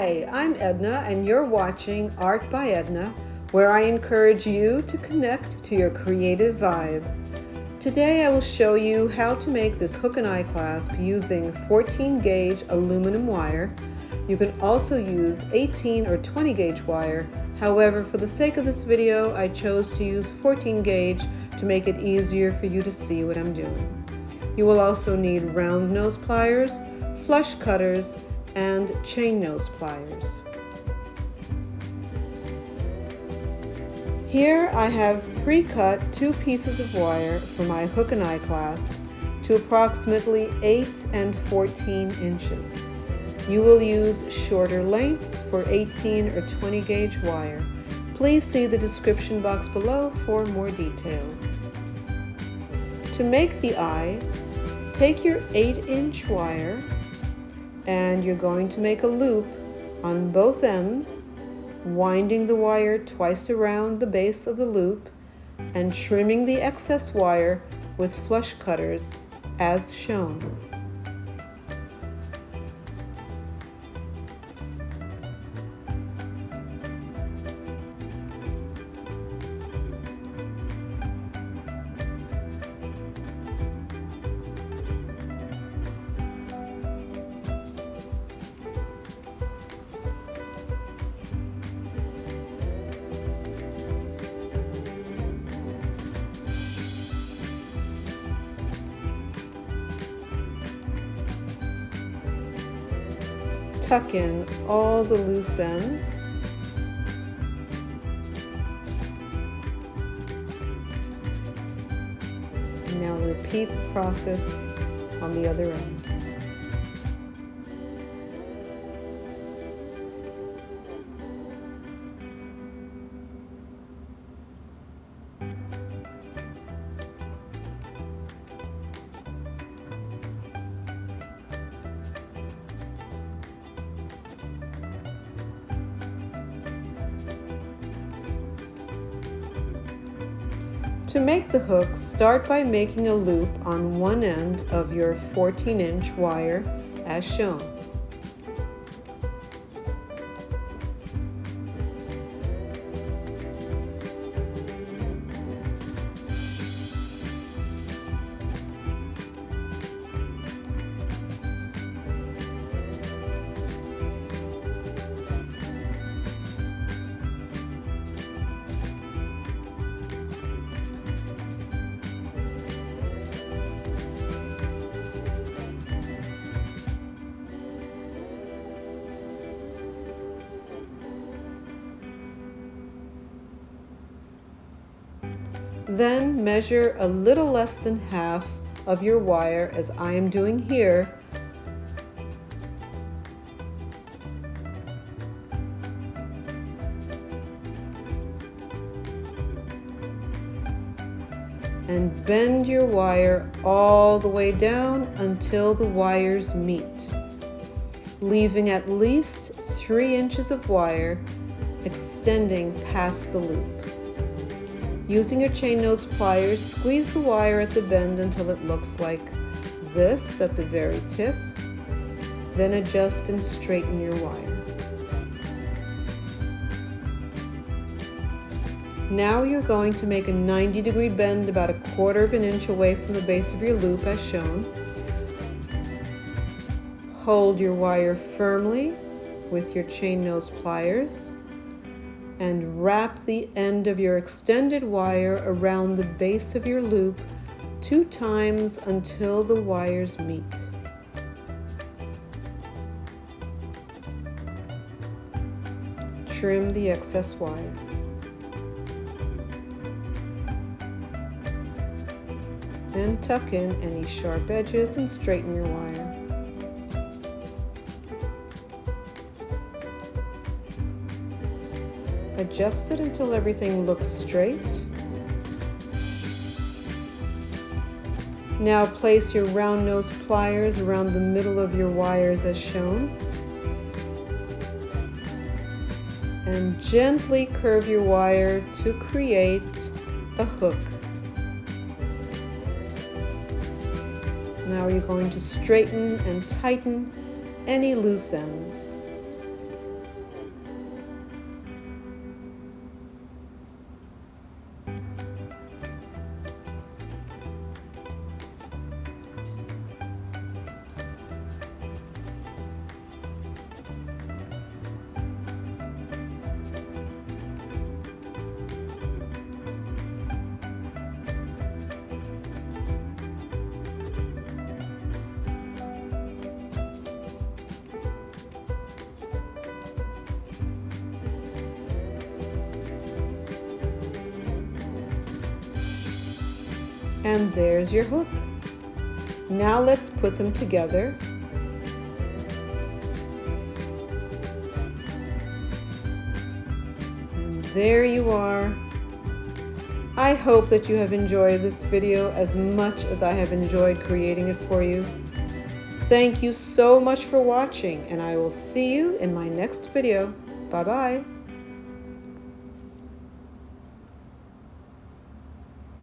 Hi, I'm Edna and you're watching Art by Edna, where I encourage you to connect to your creative vibe. Today I will show you how to make this hook and eye clasp using 14 gauge aluminum wire. You can also use 18 or 20 gauge wire. However, for the sake of this video, I chose to use 14 gauge to make it easier for you to see what I'm doing. You will also need round nose pliers, flush cutters, and chain nose pliers. Here I have pre-cut 2 pieces of wire for my hook and eye clasp to approximately 8 and 14 inches. You will use shorter lengths for 18 or 20 gauge wire. Please see the description box below for more details. To make the eye, take your 8-inch wire and you're going to make a loop on both ends, winding the wire twice around the base of the loop and trimming the excess wire with flush cutters as shown. Tuck in all the loose ends. Now repeat the process on the other end. To make the hook, start by making a loop on one end of your 14-inch wire as shown. Then measure a little less than half of your wire as I am doing here. And bend your wire all the way down until the wires meet, leaving at least 3 inches of wire extending past the loop. Using your chain nose pliers, squeeze the wire at the bend until it looks like this at the very tip. Then adjust and straighten your wire. Now you're going to make a 90-degree bend about 1/4 of an inch away from the base of your loop as shown. Hold your wire firmly with your chain nose pliers and wrap the end of your extended wire around the base of your loop 2 times until the wires meet. Trim the excess wire. And tuck in any sharp edges and straighten your wire. Adjust it until everything looks straight. Now place your round nose pliers around the middle of your wires as shown. And gently curve your wire to create a hook. Now you're going to straighten and tighten any loose ends. And there's your hook. Now let's put them together. And there you are. I hope that you have enjoyed this video as much as I have enjoyed creating it for you. Thank you so much for watching, and I will see you in my next video. Bye-bye.